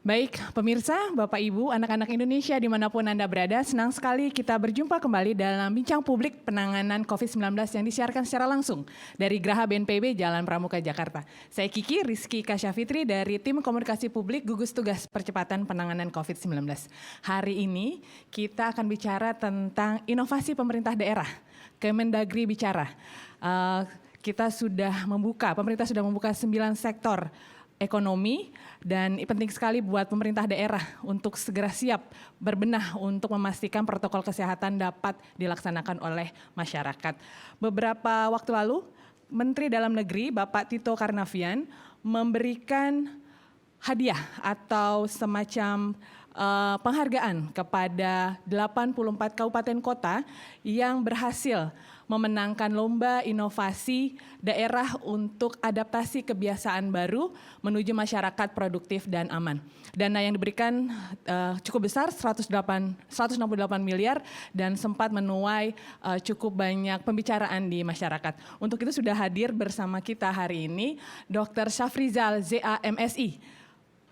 Baik, pemirsa, Bapak Ibu, anak-anak Indonesia dimanapun Anda berada, senang sekali kita berjumpa kembali dalam Bincang Publik Penanganan COVID-19 yang disiarkan secara langsung dari Graha BNPB Jalan Pramuka, Jakarta. Saya Kiki Rizky Kasyafitri dari Tim Komunikasi Publik Gugus Tugas Percepatan Penanganan COVID-19. Hari ini kita akan bicara tentang inovasi pemerintah daerah. Kemendagri bicara, pemerintah sudah membuka 9 sektor ekonomi, dan penting sekali buat pemerintah daerah untuk segera siap berbenah untuk memastikan protokol kesehatan dapat dilaksanakan oleh masyarakat. Beberapa waktu lalu, Menteri Dalam Negeri Bapak Tito Karnavian memberikan hadiah atau semacam penghargaan kepada 84 kabupaten kota yang berhasil memenangkan lomba inovasi daerah untuk adaptasi kebiasaan baru menuju masyarakat produktif dan aman. Dana yang diberikan cukup besar, 168 miliar, dan sempat menuai cukup banyak pembicaraan di masyarakat. Untuk itu sudah hadir bersama kita hari ini Dr. Syafrizal ZA-MSI,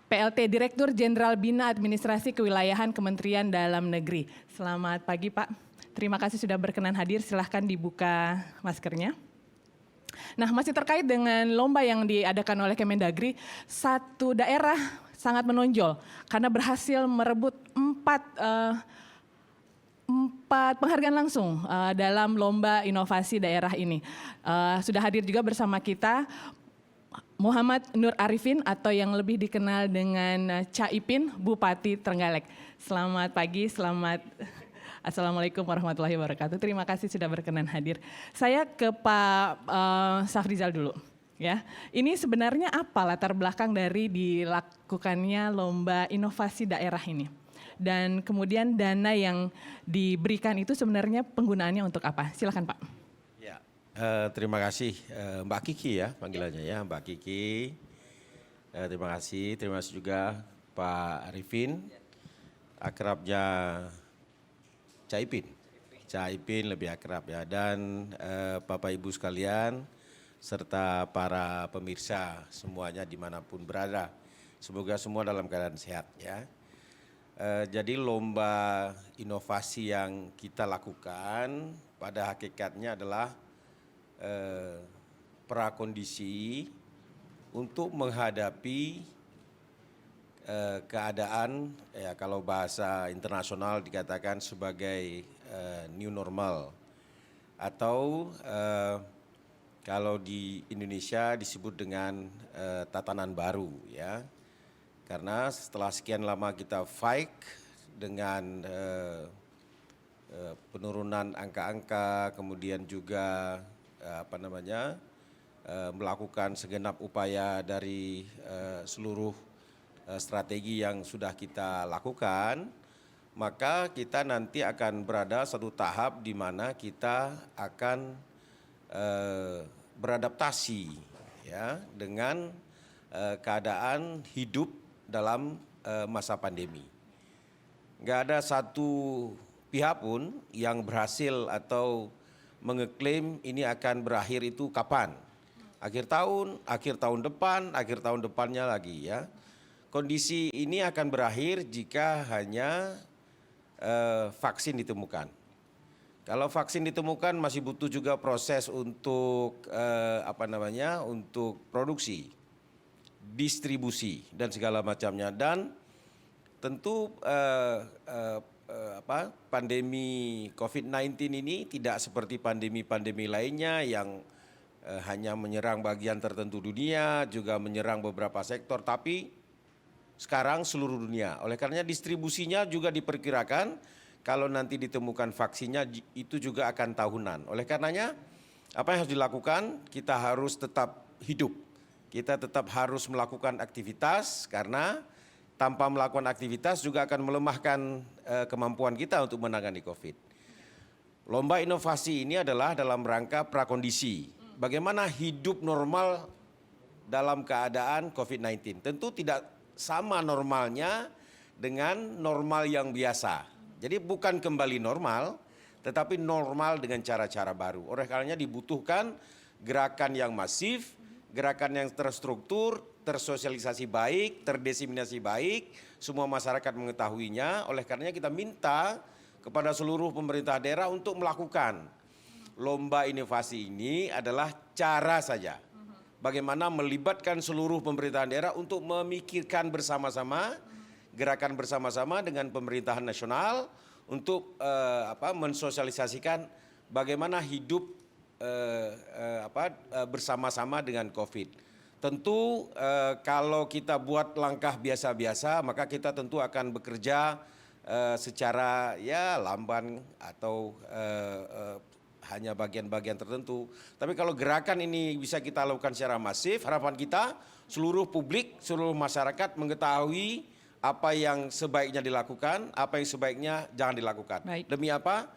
PLT Direktur Jenderal Bina Administrasi Kewilayahan Kementerian Dalam Negeri. Selamat pagi Pak. Terima kasih sudah berkenan hadir, silahkan dibuka maskernya. Nah, masih terkait dengan lomba yang diadakan oleh Kemendagri, satu daerah sangat menonjol karena berhasil merebut empat penghargaan langsung dalam lomba inovasi daerah ini. Sudah hadir juga bersama kita Muhammad Nur Arifin atau yang lebih dikenal dengan Caipin, Bupati Trenggalek. Selamat pagi, Assalamualaikum warahmatullahi wabarakatuh. Terima kasih sudah berkenan hadir. Saya ke Pak Syafrizal dulu. Ya, ini sebenarnya apa latar belakang dari dilakukannya lomba inovasi daerah ini? Dan kemudian dana yang diberikan itu sebenarnya penggunaannya untuk apa? Silakan Pak. Ya, terima kasih Mbak Kiki ya panggilannya ya, Mbak Kiki. Terima kasih juga Pak Arifin, akrabnya Caipin lebih akrab ya, dan Bapak Ibu sekalian serta para pemirsa semuanya dimanapun berada. Semoga semua dalam keadaan sehat ya. Jadi lomba inovasi yang kita lakukan pada hakikatnya adalah prakondisi untuk menghadapi keadaan ya, kalau bahasa internasional dikatakan sebagai new normal, atau kalau di Indonesia disebut dengan tatanan baru ya. Karena setelah sekian lama kita fight dengan penurunan angka-angka, kemudian juga melakukan segenap upaya dari seluruh strategi yang sudah kita lakukan, maka kita nanti akan berada satu tahap di mana kita akan beradaptasi ya dengan keadaan hidup dalam masa pandemi. Nggak ada satu pihak pun yang berhasil atau mengeklaim ini akan berakhir itu kapan. Akhir tahun depan, akhir tahun depannya lagi ya. Kondisi ini akan berakhir jika hanya vaksin ditemukan. Kalau vaksin ditemukan masih butuh juga proses untuk untuk produksi, distribusi dan segala macamnya. Dan tentu pandemi COVID-19 ini tidak seperti pandemi-pandemi lainnya yang hanya menyerang bagian tertentu dunia, juga menyerang beberapa sektor, tapi sekarang seluruh dunia. Oleh karenanya distribusinya juga diperkirakan kalau nanti ditemukan vaksinnya itu juga akan tahunan. Oleh karenanya apa yang harus dilakukan? Kita harus tetap hidup. Kita tetap harus melakukan aktivitas, karena tanpa melakukan aktivitas juga akan melemahkan kemampuan kita untuk menangani COVID. Lomba inovasi ini adalah dalam rangka prakondisi. Bagaimana hidup normal dalam keadaan COVID-19. Tentu tidak sama normalnya dengan normal yang biasa. Jadi bukan kembali normal, tetapi normal dengan cara-cara baru. Oleh karenanya dibutuhkan gerakan yang masif, gerakan yang terstruktur, tersosialisasi baik, terdiseminasi baik, semua masyarakat mengetahuinya. Oleh karenanya kita minta kepada seluruh pemerintah daerah untuk melakukan lomba inovasi ini adalah cara saja. Bagaimana melibatkan seluruh pemerintahan daerah untuk memikirkan bersama-sama, gerakan bersama-sama dengan pemerintahan nasional untuk mensosialisasikan bagaimana hidup bersama-sama dengan COVID. Tentu kalau kita buat langkah biasa-biasa, maka kita tentu akan bekerja secara ya lamban atau hanya bagian-bagian tertentu. Tapi kalau gerakan ini bisa kita lakukan secara masif, harapan kita seluruh publik, seluruh masyarakat mengetahui apa yang sebaiknya dilakukan, apa yang sebaiknya jangan dilakukan. Baik. Demi apa?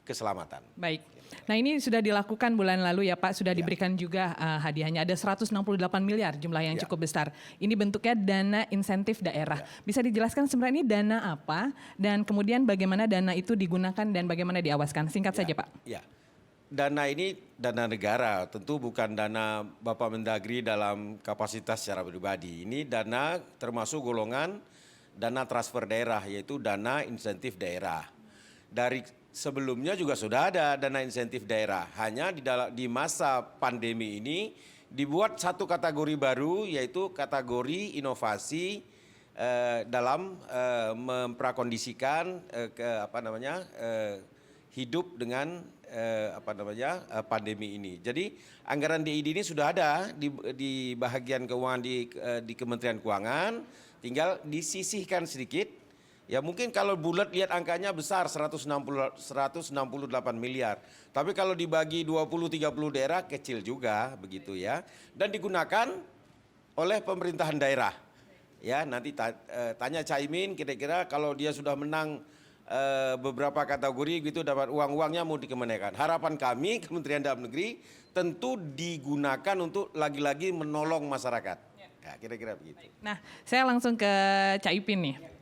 Keselamatan. Baik. Nah ini sudah dilakukan bulan lalu ya Pak, sudah diberikan juga hadiahnya, ada 168 miliar jumlah yang cukup besar. Ini bentuknya dana insentif daerah. Bisa dijelaskan sebenarnya ini dana apa dan kemudian bagaimana dana itu digunakan dan bagaimana diawaskan? Singkat saja Pak. Ya, dana ini dana negara, tentu bukan dana Bapak Mendagri dalam kapasitas secara pribadi. Ini dana termasuk golongan dana transfer daerah, yaitu dana insentif daerah. Dari sebelumnya juga sudah ada dana insentif daerah, hanya di masa pandemi ini dibuat satu kategori baru, yaitu kategori inovasi dalam memprakondisikan hidup dengan pandemi ini. Jadi anggaran DID ini sudah ada di bahagian keuangan di Kementerian Keuangan, tinggal disisihkan sedikit. Ya mungkin kalau bulat lihat angkanya besar 168 miliar. Tapi kalau dibagi 20-30 daerah kecil juga begitu ya. Dan digunakan oleh pemerintahan daerah. Ya nanti tanya Caimin kira-kira kalau dia sudah menang beberapa kategori gitu dapat uangnya mau dikemanakan. Harapan kami Kementerian Dalam Negeri tentu digunakan untuk lagi-lagi menolong masyarakat. Ya, kira-kira begitu. Nah saya langsung ke Caipin nih.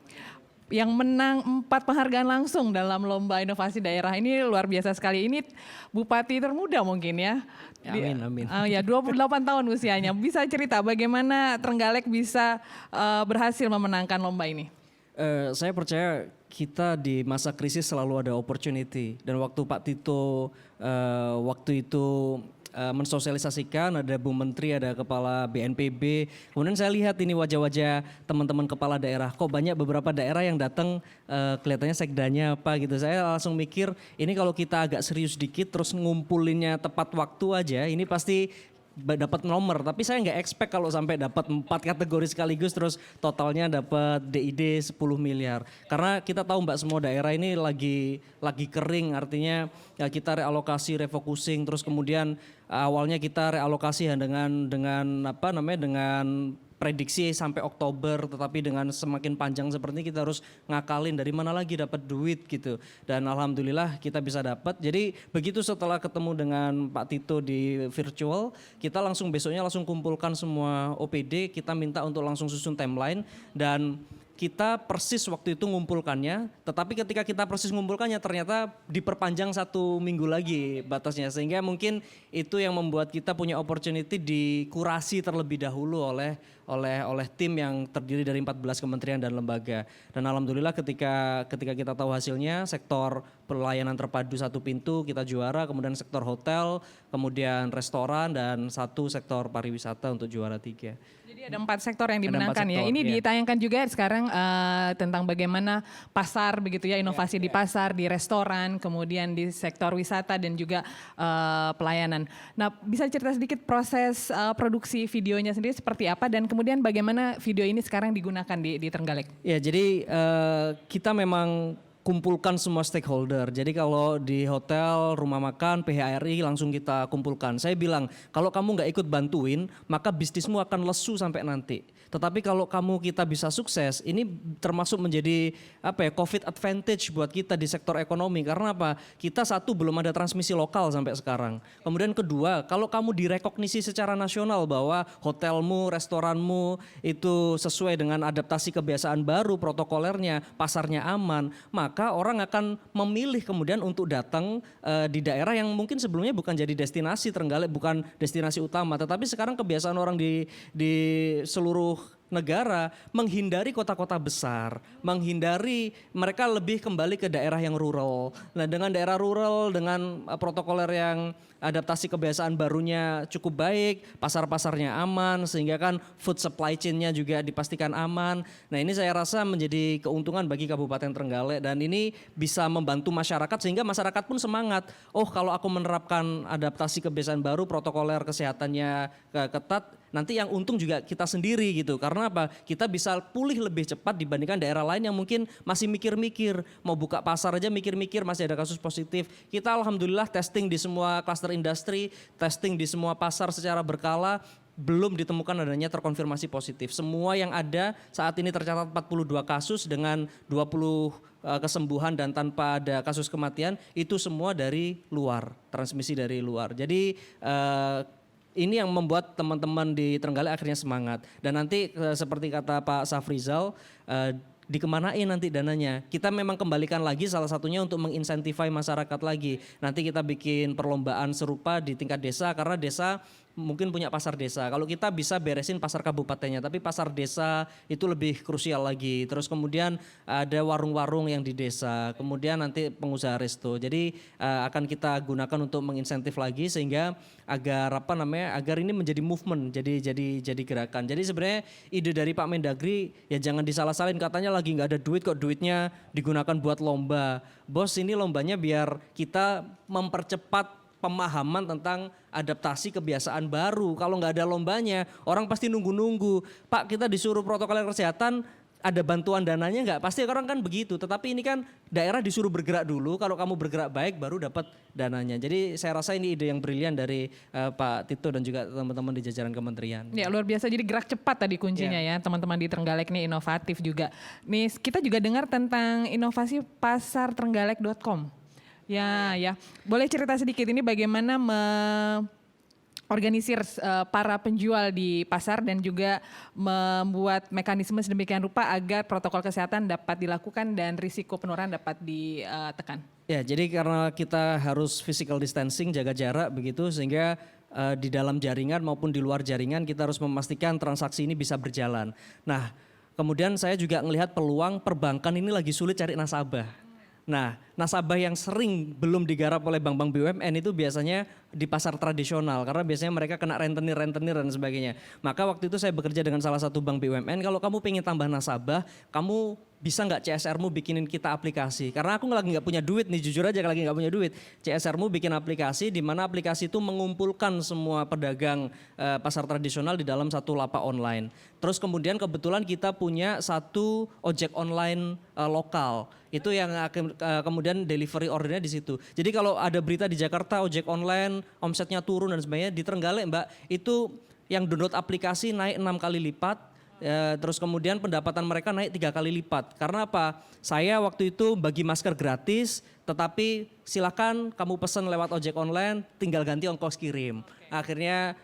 Yang menang 4 penghargaan langsung dalam lomba inovasi daerah ini luar biasa sekali. Ini bupati termuda mungkin ya. Amin. Ya 28 tahun usianya. Bisa cerita bagaimana Trenggalek bisa berhasil memenangkan lomba ini? Saya percaya kita di masa krisis selalu ada opportunity. Dan waktu Pak Tito waktu itu mensosialisasikan, ada Bu Menteri, ada Kepala BNPB. Kemudian saya lihat ini wajah-wajah teman-teman kepala daerah. Kok banyak beberapa daerah yang datang kelihatannya sekdanya apa gitu. Saya langsung mikir ini kalau kita agak serius dikit terus ngumpulinnya tepat waktu aja, ini pasti dapat nomor. Tapi saya nggak expect kalau sampai dapat 4 kategori sekaligus terus totalnya dapat DID 10 miliar. Karena kita tahu Mbak semua daerah ini lagi kering, artinya ya kita realokasi, refocusing, terus kemudian awalnya kita realokasi ya dengan prediksi sampai Oktober, tetapi dengan semakin panjang seperti ini kita harus ngakalin dari mana lagi dapat duit gitu. Dan alhamdulillah kita bisa dapat. Jadi begitu setelah ketemu dengan Pak Tito di virtual, kita besoknya langsung kumpulkan semua OPD, kita minta untuk langsung susun timeline dan kita persis waktu itu ngumpulkannya, tetapi ketika kita persis ngumpulkannya ternyata diperpanjang 1 minggu lagi batasnya, sehingga mungkin itu yang membuat kita punya opportunity dikurasi terlebih dahulu oleh tim yang terdiri dari 14 kementerian dan lembaga. Dan alhamdulillah ketika kita tahu hasilnya, sektor pelayanan terpadu 1 pintu kita juara, kemudian sektor hotel, kemudian restoran, dan 1 sektor pariwisata untuk juara 3. Jadi ada 4 sektor yang dimenangkan sektor, ya. Ini ya. ditayangkan juga sekarang tentang bagaimana pasar begitu ya, inovasi di pasar, di restoran, kemudian di sektor wisata dan juga pelayanan. Nah bisa cerita sedikit proses produksi videonya sendiri seperti apa dan kemudian bagaimana video ini sekarang digunakan di Trenggalek? Ya jadi kita memang kumpulkan semua stakeholder. Jadi kalau di hotel, rumah makan, PHRI langsung kita kumpulkan. Saya bilang kalau kamu nggak ikut bantuin maka bisnismu akan lesu sampai nanti. Tetapi kalau kita bisa sukses, ini termasuk menjadi COVID advantage buat kita di sektor ekonomi. Karena apa? Kita satu belum ada transmisi lokal sampai sekarang. Kemudian kedua, kalau kamu direkognisi secara nasional bahwa hotelmu, restoranmu itu sesuai dengan adaptasi kebiasaan baru, protokolernya, pasarnya aman, maka orang akan memilih kemudian untuk datang di daerah yang mungkin sebelumnya bukan jadi destinasi Trenggalek, bukan destinasi utama, tetapi sekarang kebiasaan orang di seluruh negara menghindari kota-kota besar, menghindari, mereka lebih kembali ke daerah yang rural. Nah, dengan daerah rural, dengan protokoler yang adaptasi kebiasaan barunya cukup baik, pasar-pasarnya aman, sehingga kan food supply chain-nya juga dipastikan aman. Nah, ini saya rasa menjadi keuntungan bagi Kabupaten Trenggalek, dan ini bisa membantu masyarakat sehingga masyarakat pun semangat. Oh, kalau aku menerapkan adaptasi kebiasaan baru, protokoler kesehatannya ketat, nanti yang untung juga kita sendiri gitu. Karena apa? Kita bisa pulih lebih cepat dibandingkan daerah lain yang mungkin masih mikir-mikir. Mau buka pasar aja mikir-mikir, masih ada kasus positif. Kita alhamdulillah testing di semua klaster industri, testing di semua pasar secara berkala, belum ditemukan adanya terkonfirmasi positif. Semua yang ada saat ini tercatat 42 kasus dengan 20 kesembuhan dan tanpa ada kasus kematian, itu semua dari luar, transmisi dari luar. Jadi ini yang membuat teman-teman di Trenggalek akhirnya semangat. Dan nanti seperti kata Pak Safrizal, dikemanain nanti dananya. Kita memang kembalikan lagi salah satunya untuk menginsentifai masyarakat lagi. Nanti kita bikin perlombaan serupa di tingkat desa, karena desa mungkin punya pasar desa. Kalau kita bisa beresin pasar kabupatennya, tapi pasar desa itu lebih krusial lagi. Terus kemudian ada warung-warung yang di desa, kemudian nanti pengusaha resto. Jadi akan kita gunakan untuk menginsentif lagi sehingga agar agar ini menjadi movement, jadi gerakan. Jadi sebenarnya ide dari Pak Mendagri ya jangan disalah-salahin, katanya lagi nggak ada duit kok, duitnya digunakan buat lomba. Bos, ini lombanya biar kita mempercepat pemahaman tentang adaptasi kebiasaan baru. Kalau nggak ada lombanya, orang pasti nunggu-nunggu. Pak, kita disuruh protokol kesehatan, ada bantuan dananya nggak? Pasti orang kan begitu. Tetapi ini kan daerah disuruh bergerak dulu. Kalau kamu bergerak baik, baru dapat dananya. Jadi saya rasa ini ide yang brilian dari Pak Tito dan juga teman-teman di jajaran kementerian. Ya, luar biasa. Jadi gerak cepat tadi kuncinya ya. Teman-teman di Trenggalek ini inovatif juga. Nih, kita juga dengar tentang inovasi pasartrenggalek.com. Ya. Boleh cerita sedikit ini bagaimana organisir para penjual di pasar dan juga membuat mekanisme sedemikian rupa agar protokol kesehatan dapat dilakukan dan risiko penularan dapat ditekan. Ya, jadi karena kita harus physical distancing, jaga jarak begitu, sehingga di dalam jaringan maupun di luar jaringan kita harus memastikan transaksi ini bisa berjalan. Nah, kemudian saya juga melihat peluang perbankan ini lagi sulit cari nasabah. Nah, nasabah yang sering belum digarap oleh bank-bank BUMN itu biasanya di pasar tradisional, karena biasanya mereka kena rentenir dan sebagainya. Maka waktu itu saya bekerja dengan salah satu bank BUMN, kalau kamu pengen tambah nasabah, kamu bisa nggak CSR-mu bikinin kita aplikasi? Karena aku lagi nggak punya duit nih, jujur aja lagi nggak punya duit. CSR-mu bikin aplikasi, di mana aplikasi itu mengumpulkan semua pedagang pasar tradisional di dalam satu lapak online. Terus kemudian kebetulan kita punya satu ojek online lokal. Itu yang kemudian delivery ordernya di situ. Jadi kalau ada berita di Jakarta ojek online omsetnya turun dan sebagainya, di Trenggalek Mbak itu yang download aplikasi naik 6 kali lipat. Terus kemudian pendapatan mereka naik 3 kali lipat. Karena apa? Saya waktu itu bagi masker gratis, tetapi silakan kamu pesan lewat ojek online, tinggal ganti ongkos kirim. Akhirnya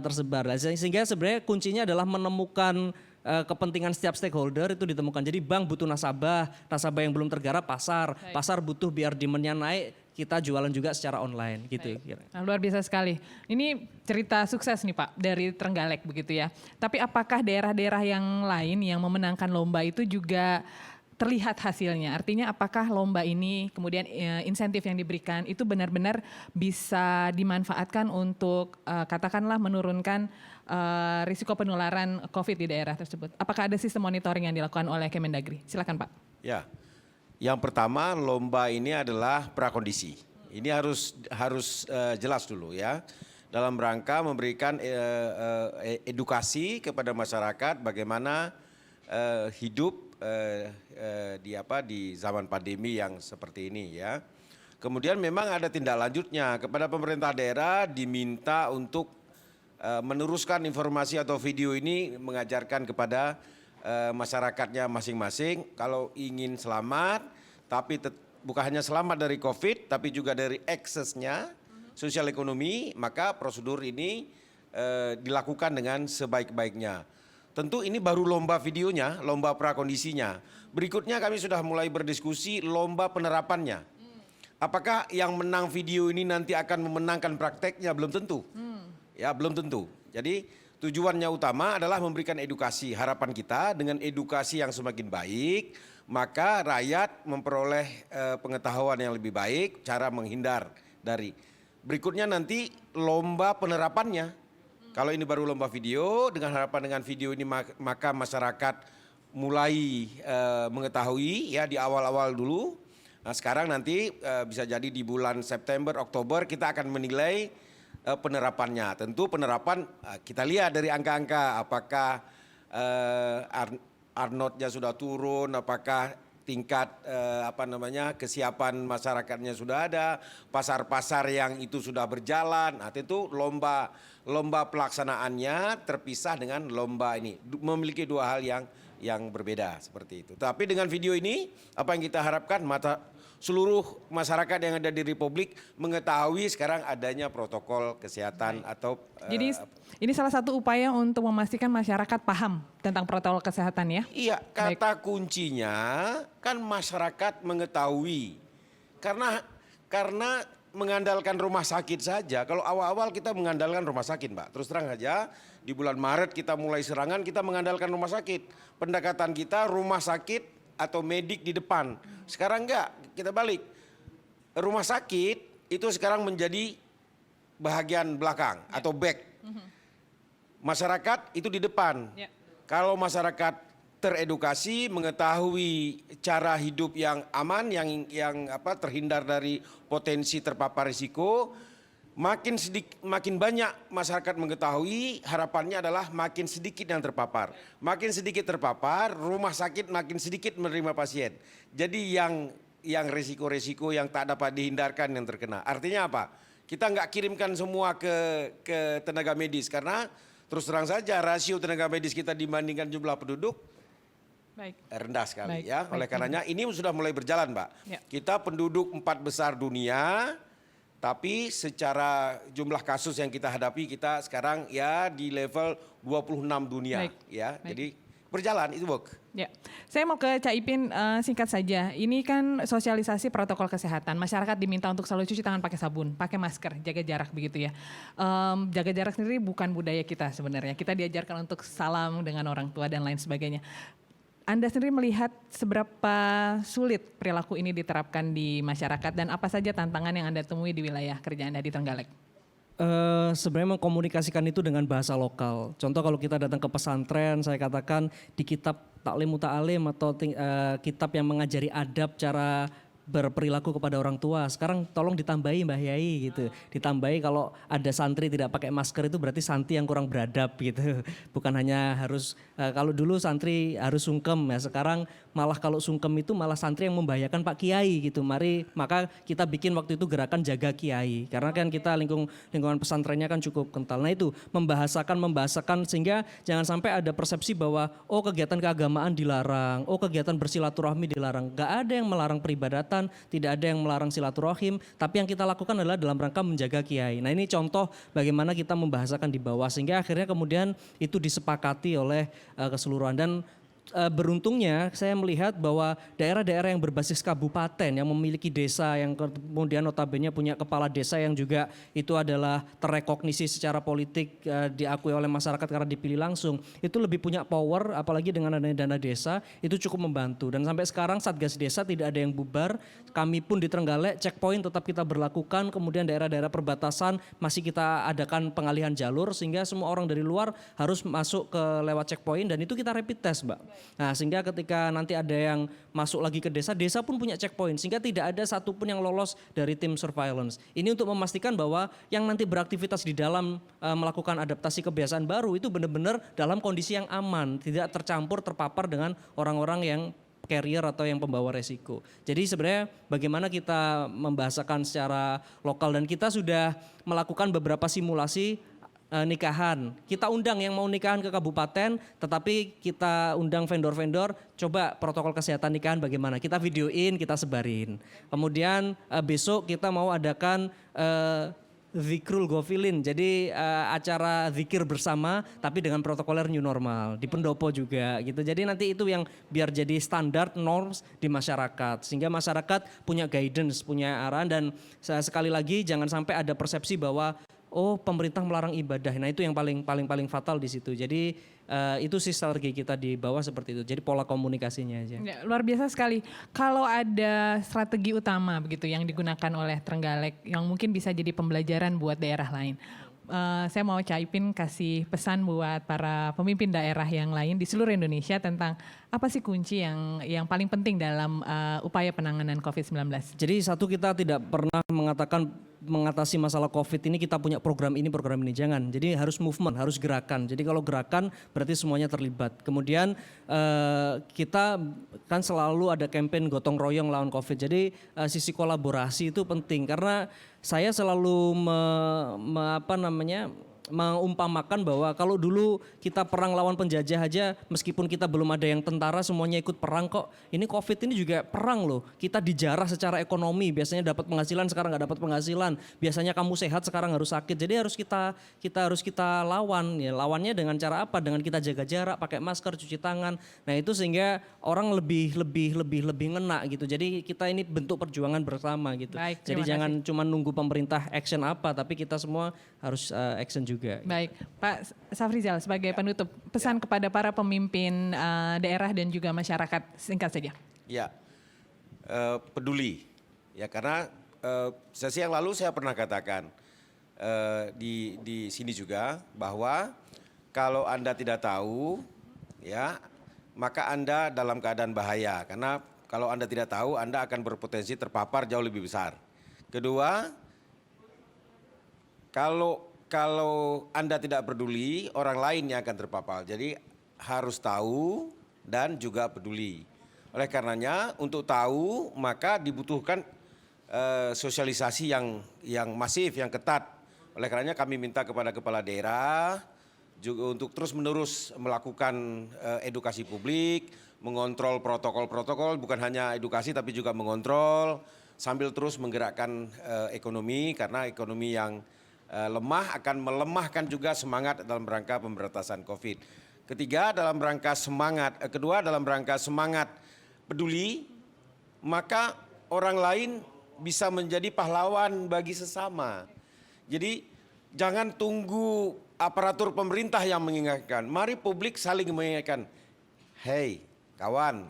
tersebar. Sehingga sebenarnya kuncinya adalah menemukan kepentingan setiap stakeholder itu ditemukan. Jadi bank butuh nasabah yang belum tergarap pasar butuh biar demand-nya naik, kita jualan juga secara online gitu. Nah, luar biasa sekali. Ini cerita sukses nih Pak dari Trenggalek begitu ya. Tapi apakah daerah-daerah yang lain yang memenangkan lomba itu juga terlihat hasilnya? Artinya apakah lomba ini kemudian insentif yang diberikan itu benar-benar bisa dimanfaatkan untuk katakanlah menurunkan risiko penularan COVID di daerah tersebut? Apakah ada sistem monitoring yang dilakukan oleh Kemendagri? Silakan Pak. Ya, yang pertama lomba ini adalah prakondisi. Ini harus jelas dulu ya. Dalam rangka memberikan edukasi kepada masyarakat bagaimana hidup di zaman pandemi yang seperti ini ya. Kemudian memang ada tindak lanjutnya kepada pemerintah daerah diminta untuk meneruskan informasi atau video ini mengajarkan kepada masyarakatnya masing-masing kalau ingin selamat, tapi bukan hanya selamat dari COVID, tapi juga dari eksesnya sosial ekonomi, maka prosedur ini dilakukan dengan sebaik-baiknya. Tentu ini baru lomba videonya, lomba prakondisinya. Berikutnya kami sudah mulai berdiskusi lomba penerapannya. Apakah yang menang video ini nanti akan memenangkan prakteknya? Belum tentu. Ya, belum tentu. Jadi tujuannya utama adalah memberikan edukasi. Harapan kita dengan edukasi yang semakin baik, maka rakyat memperoleh pengetahuan yang lebih baik, cara menghindar dari. Berikutnya nanti lomba penerapannya. Kalau ini baru lomba video, dengan harapan dengan video ini maka masyarakat mulai mengetahui ya di awal-awal dulu. Nah, sekarang nanti bisa jadi di bulan September, Oktober kita akan menilai penerapannya. Tentu penerapan kita lihat dari angka-angka apakah Arnoldnya sudah turun, apakah tingkat kesiapan masyarakatnya sudah ada, pasar-pasar yang itu sudah berjalan. Nah, tentu lomba pelaksanaannya terpisah dengan lomba ini, memiliki dua hal yang berbeda seperti itu. Tapi dengan video ini apa yang kita harapkan seluruh masyarakat yang ada di Republik mengetahui sekarang adanya protokol kesehatan atau Jadi ini salah satu upaya untuk memastikan masyarakat paham tentang protokol kesehatan ya. Iya, kata kuncinya kan masyarakat mengetahui. Karena mengandalkan rumah sakit saja. Kalau awal-awal kita mengandalkan rumah sakit, Mbak. Terus terang saja di bulan Maret kita mulai serangan, kita mengandalkan rumah sakit. Pendekatan kita rumah sakit atau medik di depan. Sekarang enggak, kita balik. Rumah sakit itu sekarang menjadi bahagian belakang atau back. Masyarakat itu di depan. Kalau masyarakat teredukasi, mengetahui cara hidup yang aman, yang terhindar dari potensi terpapar risiko, makin banyak masyarakat mengetahui, harapannya adalah makin sedikit yang terpapar. Makin sedikit terpapar, rumah sakit makin sedikit menerima pasien. Jadi yang risiko-risiko yang tak dapat dihindarkan yang terkena. Artinya apa? Kita nggak kirimkan semua ke tenaga medis karena terus terang saja rasio tenaga medis kita dibandingkan jumlah penduduk rendah sekali. Ya. Oleh karenanya ini sudah mulai berjalan, Mbak. Ya. Kita penduduk 4 besar dunia, tapi secara jumlah kasus yang kita hadapi kita sekarang ya di level 26 dunia. Ya. Jadi berjalan itu work. Ya, saya mau ke Cak Ipin singkat saja. Ini kan sosialisasi protokol kesehatan. Masyarakat diminta untuk selalu cuci tangan pakai sabun, pakai masker, jaga jarak begitu ya. Jaga jarak sendiri bukan budaya kita sebenarnya. Kita diajarkan untuk salam dengan orang tua dan lain sebagainya. Anda sendiri melihat seberapa sulit perilaku ini diterapkan di masyarakat dan apa saja tantangan yang Anda temui di wilayah kerja Anda di Trenggalek? Sebenarnya mengkomunikasikan itu dengan bahasa lokal. Contoh kalau kita datang ke pesantren, saya katakan di kitab Taklim Muta'alim atau kitab yang mengajari adab cara berperilaku kepada orang tua. Sekarang tolong ditambahi Mbah Yai gitu. Ditambahi kalau ada santri tidak pakai masker itu berarti santri yang kurang beradab gitu. Bukan hanya harus, kalau dulu santri harus sungkem ya, sekarang malah kalau sungkem itu malah santri yang membahayakan Pak Kiai gitu. Maka kita bikin waktu itu gerakan jaga Kiai. Karena kan kita lingkungan pesantrennya kan cukup kental. Nah itu membahasakan sehingga jangan sampai ada persepsi bahwa oh kegiatan keagamaan dilarang, oh kegiatan bersilaturahmi dilarang. Gak ada yang melarang peribadatan, tidak ada yang melarang silaturahim, tapi yang kita lakukan adalah dalam rangka menjaga kiai. Nah ini contoh bagaimana kita membahasakan di bawah sehingga akhirnya kemudian itu disepakati oleh keseluruhan. Dan beruntungnya saya melihat bahwa daerah-daerah yang berbasis kabupaten yang memiliki desa yang kemudian notabene punya kepala desa yang juga itu adalah terrekognisi secara politik diakui oleh masyarakat karena dipilih langsung, itu lebih punya power apalagi dengan adanya dana desa itu cukup membantu. Dan sampai sekarang Satgas Desa tidak ada yang bubar, kami pun di Trenggalek checkpoint tetap kita berlakukan, kemudian daerah-daerah perbatasan masih kita adakan pengalihan jalur sehingga semua orang dari luar harus masuk ke lewat checkpoint dan itu kita rapid test Mbak. Nah sehingga ketika nanti ada yang masuk lagi ke desa, desa pun punya checkpoint sehingga tidak ada satupun yang lolos dari tim surveillance. Ini untuk memastikan bahwa yang nanti beraktivitas di dalam melakukan adaptasi kebiasaan baru itu benar-benar dalam kondisi yang aman, tidak tercampur terpapar dengan orang-orang yang carrier atau yang pembawa resiko. Jadi sebenarnya bagaimana kita membahasakan secara lokal dan kita sudah melakukan beberapa simulasi nikahan. Kita undang yang mau nikahan ke kabupaten, tetapi kita undang vendor-vendor, coba protokol kesehatan nikahan bagaimana. Kita videoin, kita sebarin. Kemudian besok kita mau adakan Zikrul Gofilin, jadi acara zikir bersama tapi dengan protokoler new normal di pendopo juga gitu. Jadi nanti itu yang biar jadi standar norms di masyarakat sehingga masyarakat punya guidance, punya arahan dan sekali lagi jangan sampai ada persepsi bahwa oh pemerintah melarang ibadah. Nah itu yang paling fatal di situ. Jadi itu sih strategi kita di bawah seperti itu. Jadi pola komunikasinya aja. Ya, luar biasa sekali. Kalau ada strategi utama begitu yang digunakan oleh Trenggalek yang mungkin bisa jadi pembelajaran buat daerah lain. Saya mau Cak Ipin kasih pesan buat para pemimpin daerah yang lain di seluruh Indonesia tentang apa sih kunci yang paling penting dalam upaya penanganan COVID-19. Jadi satu, kita tidak pernah mengatakan mengatasi masalah COVID ini kita punya program ini jangan. Jadi harus movement, harus gerakan. Jadi kalau gerakan berarti semuanya terlibat. Kemudian kita kan selalu ada campaign gotong royong lawan COVID. Jadi sisi kolaborasi itu penting karena saya selalu mengumpamakan bahwa kalau dulu kita perang lawan penjajah aja meskipun kita belum ada yang tentara semuanya ikut perang kok. Ini COVID ini juga perang loh. Kita dijarah secara ekonomi, biasanya dapat penghasilan sekarang nggak dapat penghasilan. Biasanya kamu sehat sekarang harus sakit. Jadi harus kita lawan ya. Lawannya dengan cara apa? Dengan kita jaga jarak, pakai masker, cuci tangan. Nah, itu sehingga orang lebih ngena gitu. Jadi kita ini bentuk perjuangan bersama gitu. Baik, jadi terima jangan cuma nunggu pemerintah action apa, tapi kita semua harus action juga. Baik, Pak Safrizal sebagai penutup pesan kepada para pemimpin daerah dan juga masyarakat singkat saja. Ya, peduli. Ya karena sesi yang lalu saya pernah katakan di sini juga bahwa kalau Anda tidak tahu, ya maka Anda dalam keadaan bahaya. Karena kalau Anda tidak tahu, Anda akan berpotensi terpapar jauh lebih besar. Kedua, kalau Anda tidak peduli, orang lain yang akan terpapar. Jadi harus tahu dan juga peduli. Oleh karenanya untuk tahu maka dibutuhkan sosialisasi yang masif, yang ketat. Oleh karenanya kami minta kepada kepala daerah juga untuk terus-menerus melakukan edukasi publik, mengontrol protokol-protokol, bukan hanya edukasi tapi juga mengontrol sambil terus menggerakkan ekonomi karena ekonomi yang lemah akan melemahkan juga semangat dalam rangka pemberantasan COVID. Kedua dalam rangka semangat peduli, maka orang lain bisa menjadi pahlawan bagi sesama. Jadi jangan tunggu aparatur pemerintah yang mengingatkan. Mari publik saling mengingatkan. Hei kawan,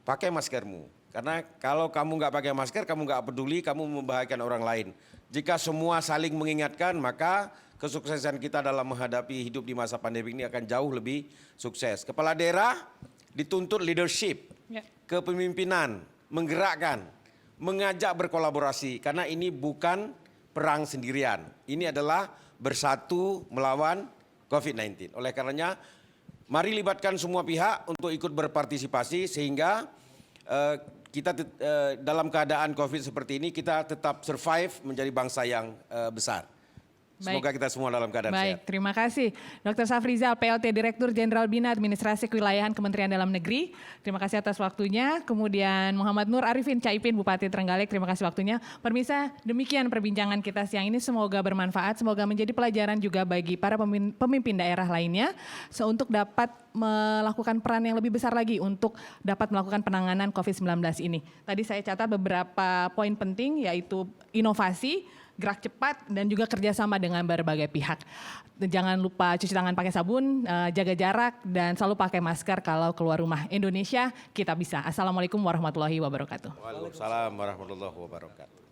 pakai maskermu. Karena kalau kamu nggak pakai masker, kamu nggak peduli, kamu membahayakan orang lain. Jika semua saling mengingatkan, maka kesuksesan kita dalam menghadapi hidup di masa pandemi ini akan jauh lebih sukses. Kepala daerah dituntut leadership, kepemimpinan, menggerakkan, mengajak berkolaborasi. Karena ini bukan perang sendirian. Ini adalah bersatu melawan COVID-19. Oleh karenanya, mari libatkan semua pihak untuk ikut berpartisipasi sehingga kita dalam keadaan COVID seperti ini kita tetap survive menjadi bangsa yang besar. Semoga kita semua dalam keadaan sehat. Baik, terima kasih. Dr. Safrizal, PLT Direktur Jenderal Bina Administrasi Kewilayahan Kementerian Dalam Negeri. Terima kasih atas waktunya. Kemudian Muhammad Nur Arifin Cak Ipin, Bupati Trenggalek. Terima kasih waktunya. Pemirsa, demikian perbincangan kita siang ini. Semoga bermanfaat, semoga menjadi pelajaran juga bagi para pemimpin daerah lainnya. Untuk dapat melakukan peran yang lebih besar lagi untuk dapat melakukan penanganan COVID-19 ini. Tadi saya catat beberapa poin penting yaitu inovasi, gerak cepat dan juga kerjasama dengan berbagai pihak. Jangan lupa cuci tangan pakai sabun, jaga jarak dan selalu pakai masker kalau keluar rumah. Indonesia kita bisa. Assalamualaikum warahmatullahi wabarakatuh. Waalaikumsalam warahmatullahi wabarakatuh.